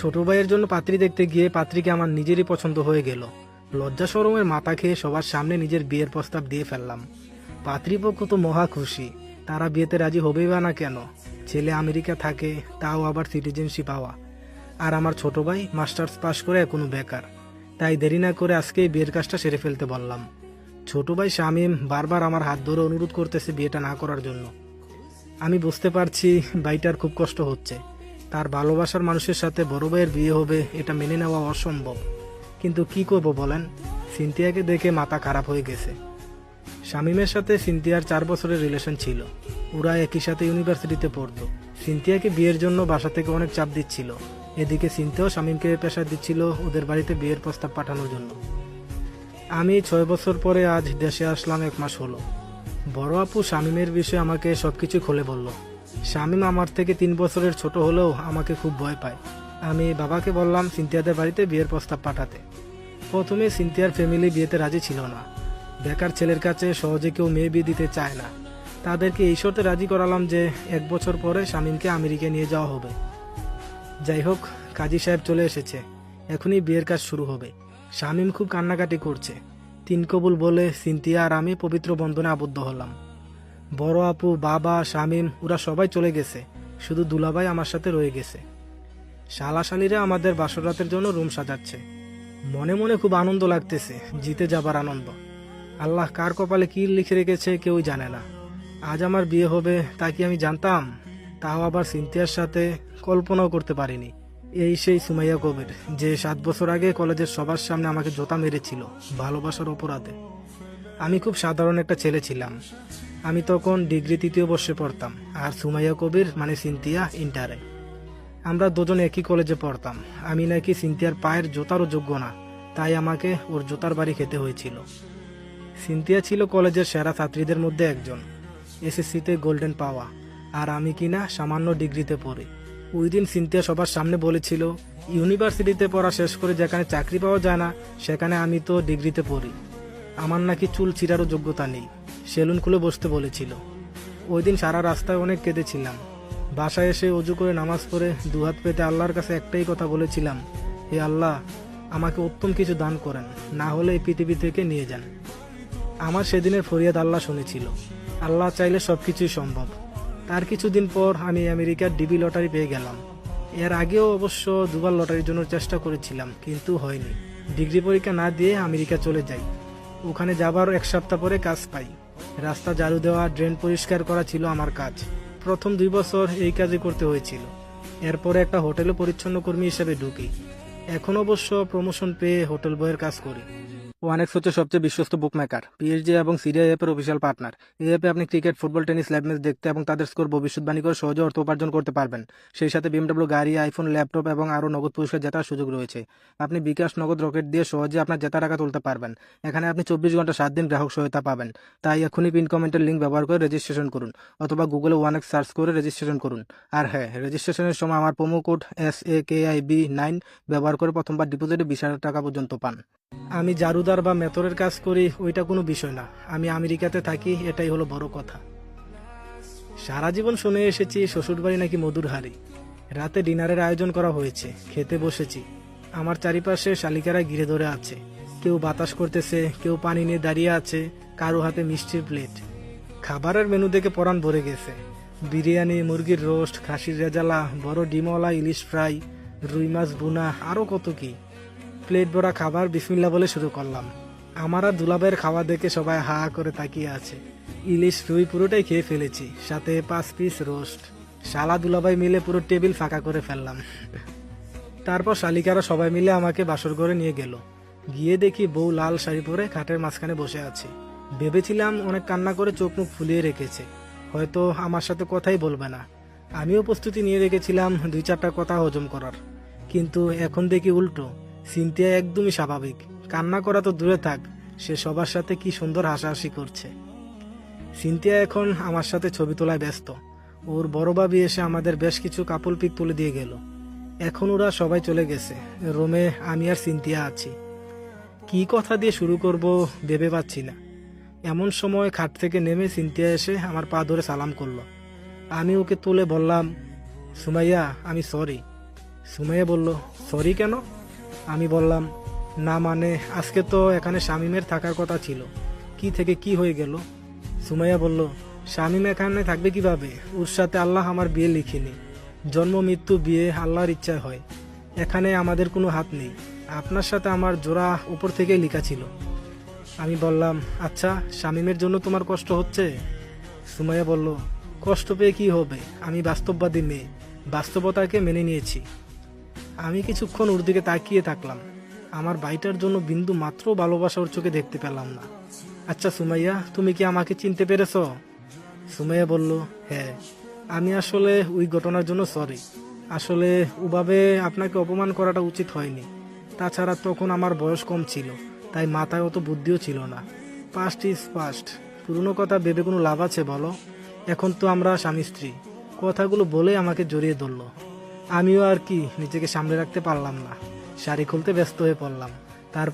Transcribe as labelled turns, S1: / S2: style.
S1: ছোট ভাইয়ের জন্য পাত্রী দেখতে গিয়ে পাত্রীকে আমার নিজেরই পছন্দ হয়ে গেল। লজ্জা শরমের মাথা খেয়ে সবার সামনে নিজের বিয়ের প্রস্তাব দিয়ে ফেললাম। পাত্রীপক্ষ তো মহা খুশি, তারা বিয়েতে রাজি হবেই বা না কেন। ছেলে আমেরিকা থাকে, তাও আবার সিটিজেনশিপ পাওয়া, আর আমার ছোট ভাই মাস্টার্স পাশ করে এখনো বেকার। তাই দেরি না করে আজকেই বিয়ের কাজটা সেরে ফেলতে বললাম। ছোট ভাই শামীম বারবার আমার হাত ধরে অনুরোধ করতেছে বিয়েটা না করার জন্য। আমি বুঝতে পারছি ভাইটার খুব কষ্ট হচ্ছে। তার ভালোবাসার মানুষের সাথে বড় ভাইয়ের বিয়ে হবে, এটা মেনে নেওয়া অসম্ভব। কিন্তু কি করব বলেন, সিনথিয়াকে দেখে মাথা খারাপ হয়ে গেছে। শামীমের সাথে সিনথিয়ার 4 বছরের রিলেশন ছিল। ওরা একই সাথে ইউনিভার্সিটিতে পড়তো। সিনথিয়াকে বিয়ের জন্য বাসা থেকে অনেক চাপ দিচ্ছিল। এদিকে সিনথিয়াও শামীমকে প্রেশার দিচ্ছিল ওদের বাড়িতে বিয়ের প্রস্তাব পাঠানোর জন্য। আমি 6 বছর পরে আজ দেশে আসলাম, 1 মাস হলো। বড় আপু শামীমের বিষয়ে আমাকে সবকিছু খুলে বলল। শামীম আমার থেকে 3 বছরের ছোট হলেও আমাকে খুব ভয় পায়। আমি বাবাকে বললাম সিনথিয়াদের বাড়িতে বিয়ের প্রস্তাব পাঠাতে। প্রথমে সিনথিয়ার ফ্যামিলি বিয়েতে রাজি ছিল না। বেকার ছেলের কাছে সহজে কেউ মেয়ে বিয়ে দিতে চায় না। তাদেরকে এই শর্তে রাজি করালাম যে 1 বছর পরে শামীমকে আমেরিকায় নিয়ে যাওয়া হবে। যাই হোক, কাজী সাহেব চলে এসেছে, এখনই বিয়ের কাজ শুরু হবে। শামীম খুব কান্নাকাটি করছে। 3 কবুল বলে সিনথিয়া আর আমি পবিত্র বন্ধনে আবদ্ধ হলাম। বড় আপু, বাবা, শামীম ওরা সবাই চলে গেছে, শুধু দুলাভাই আমার সাথে রয়ে গেছে। শালাশালীরা আমাদের বাসর রাতের জন্য রুম সাজাচ্ছে। মনে মনে খুব আনন্দ লাগতেছে, জিতে যাবার আনন্দ। আল্লাহ কার কপালে কি লিখে রেখেছে কেউই জানে না। আজ আমার বিয়ে হবে তা কি আমি জানতাম? তাও আবার সিনথিয়ার সাথে, কল্পনাও করতে পারিনি। এই সেই সুমাইয়া কবির, যে 7 বছর আগে কলেজের সবার সামনে আমাকে জোতা মেরেছিল ভালোবাসার অপরাধে। আমি খুব সাধারণ একটা ছেলে ছিলাম। আমি তখন ডিগ্রি 3য় বর্ষে পড়তাম, আর সুমাইয়া কবির মানে সিনথিয়া ইন্টারে। আমরা দুজন একই কলেজে পড়তাম। আমি নাকি সিনথিয়ার পায়ের জোতারও যোগ্য না, তাই আমাকে ওর জোতার বাড়ি খেতে হয়েছিল। সিনথিয়া ছিল কলেজের সেরা ছাত্রীদের মধ্যে একজন, এসএসসিতে গোল্ডেন পাওয়া, আর আমি কিনা সামান্য ডিগ্রিতে পড়ি। ওই দিন সিনথিয়া সবার সামনে বলেছিল, ইউনিভার্সিটিতে পড়া শেষ করে যেখানে চাকরি পাওয়া যায় না, সেখানে আমি তো ডিগ্রিতে পড়ি। আমার নাকি চুল ছিঁড়ারও যোগ্যতা নেই। সেলুন খুলে বসতে বলেছিল। ওই দিন সারা রাস্তায় অনেক কেঁদেছিলাম। বাসায় এসে অজু করে নামাজ পড়ে দুহাত পেতে আল্লাহর কাছে একটাই কথা বলেছিলাম, হে আল্লাহ, আমাকে উত্তম কিছু দান করেন, না হলে এই পৃথিবী থেকে নিয়ে যান। আমার সেদিনের ফরিয়াদ আল্লাহ শুনেছিল। আল্লাহ চাইলে সবকিছুই সম্ভব। তার কিছুদিন পর আমি আমেরিকার ডিবি লটারি পেয়ে গেলাম। এর আগেও অবশ্য 2বার লটারির জন্য চেষ্টা করেছিলাম, কিন্তু হয়নি। ডিগ্রি পরীক্ষা না দিয়ে আমেরিকা চলে যাই। ওখানে যাবার 1 সপ্তাহ পরে কাজ পাই। রাস্তা ঝাড়ু দেওয়া, ড্রেন পরিষ্কার করা ছিল আমার কাজ। প্রথম 2 বছর এই কাজই করতে হয়েছিল। এরপরে একটা হোটেলে পরিচ্ছন্ন কর্মী হিসেবে ঢুকি। এখন অবশ্য প্রমোশন পেয়ে হোটেল বয়ের কাজ করি। ওয়ানেক্স হচ্ছে সবচেয়ে বিশ্বস্ত বুকমেকার, পিএসজি এবং সিরিয়া অ্যাপের অফিসিয়াল পার্টনার। এই অ্যাপে আপনি cricket, football, tennis live match দেখতে এবং তাদের স্কোর ভবিষ্যৎবাণী করে সহজে অর্থ উপার্জন করতে পারবেন। সেই সাথে বিএমডব্লিউ গাড়ি, আইফোন, ল্যাপটপ এবং আরও নগদ পুরস্কার জেতার সুযোগ রয়েছে। আপনি বিকাশ, নগদ, রকেট দিয়ে সহজে আপনার জেতা টাকা তুলতে পারবেন। এখানে আপনি 24 ঘন্টা 7 দিন গ্রাহক সহায়তা পাবেন। তাই এখনই পিন কমেন্টের লিঙ্ক ব্যবহার করে রেজিস্ট্রেশন করুন, অথবা গুগলে ওয়ানেক্স সার্চ করে রেজিস্ট্রেশন করুন। আর হ্যাঁ, রেজিস্ট্রেশনের সময় আমার প্রোমো কোড SAKIB9 ব্যবহার করে প্রথমবার ডিপোজিটে 20,000 টাকা পর্যন্ত পান। আমি জারুদার বা মেথরের কাজ করি, ওইটা কোনো বিষয় না। আমি আমেরিকাতে থাকি, এটাই হলো বড় কথা। সারা জীবন শুনে এসেছি শ্বশুরবাড়ি নাকি মধুর হাড়ি। রাতে ডিনারের আয়োজন করা হয়েছে, খেতে বসেছি। আমার চারিপাশে শালিকারা ঘিরে ধরে আছে। কেউ বাতাস করতেছে, কেউ পানি নিয়ে দাঁড়িয়ে আছে, কারো হাতে মিষ্টির প্লেট। খাবারের মেনু দেখে পরাণ ভরে গেছে। বিরিয়ানি, মুরগির রোস্ট, খাসির রেজালা, বড় ডিমওয়ালা ইলিশ ফ্রাই, রুই মাছ ভুনা, আরও কত কি। প্লেট ভরা খাবার বিসমিল্লাহ বলে শুরু করলাম। আমার আর দুলাভাইয়ের খাওয়া দেখে সবাই হা করে তাকিয়ে আছে। ইলিশ, রুই পুরোটাই খেয়ে ফেলেছি, সাথে 5 পিস রোস্ট। শালা দুলাভাই মিলে পুরো টেবিল ফাঁকা করে ফেললাম। তারপর শালিকারা সবাই মিলে আমাকে বাসর ঘরে নিয়ে গেল। গিয়ে দেখি বউ লাল শাড়ি পরে খাটের মাঝখানে বসে আছে। ভেবেছিলাম অনেক কান্না করে চোখ মুখ ফুলিয়ে রেখেছে, হয়তো আমার সাথে কথাই বলবে না। আমিও প্রস্তুতি নিয়ে রেখেছিলাম 2-4টা কথা হজম করার। কিন্তু এখন দেখি উল্টো। সিনথিয়া একদমই স্বাভাবিক, কান্না করা তো দূরে থাক, সে সবার সাথে কি সুন্দর হাসাহাসি করছে। সিনথিয়া এখন আমার সাথে ছবি তোলায় ব্যস্ত। ওর বড় ভাবি এসে আমাদের বেশ কিছু কাপল পিক তুলে দিয়ে গেল। এখন ওরা সবাই চলে গেছে, রুমে আমি আর সিনথিয়া আছি। কি কথা দিয়ে শুরু করব ভেবে পাচ্ছি না। এমন সময় খাট থেকে নেমে সিনথিয়া এসে আমার পা ধরে সালাম করলো। আমি ওকে তুলে বললাম, সুমাইয়া, আমি সরি। সুমাইয়া বলল, সরি কেন? আমি বললাম, না মানে আজকে তো এখানে শামীমের থাকার কথা ছিল, কি থেকে কি হয়ে গেল? সুমাইয়া বলল, শামীম এখানে থাকবে কিভাবে? ওর সাথে আল্লাহ আমার বিয়ে লিখিনি। জন্ম মৃত্যু বিয়ে আল্লাহর ইচ্ছায় হয়, এখানে আমাদের কোনো হাত নেই। আপনার সাথে আমার জোড়া উপর থেকেই লেখা ছিল। আমি বললাম, আচ্ছা শামীমের জন্য তোমার কষ্ট হচ্ছে? সুমাইয়া বলল, কষ্ট পেয়ে কি হবে, আমি বাস্তববাদী মেয়ে, বাস্তবতাকে মেনে নিয়েছি। আমি কিছুক্ষণ ওর দিকে তাকিয়ে থাকলাম। আমার ভাইটার জন্য বিন্দু মাত্র ভালোবাসা ওর চোখে দেখতে পেলাম না। আচ্ছা সুমাইয়া, তুমি কি আমাকে চিনতে পেরেছ? সুমাইয়া বলল, হ্যাঁ। আমি আসলে ওই ঘটনার জন্য সরি। আসলে ওভাবে আপনাকে অপমান করাটা উচিত হয়নি। তাছাড়া তখন আমার বয়স কম ছিল, তাই মাথায় অত বুদ্ধিও ছিল না। পাস্ট ইজ পাস্ট, পুরনো কথা ভেবে কোনো লাভ আছে বলো? এখন তো আমরা স্বামী স্ত্রী। কথাগুলো বলে আমাকে জড়িয়ে ধরলো। আমিও আর কি নিজেকে সামলে রাখতে পারলাম না, শাড়ি খুলতে ব্যস্ত হয়ে পড়লাম। তার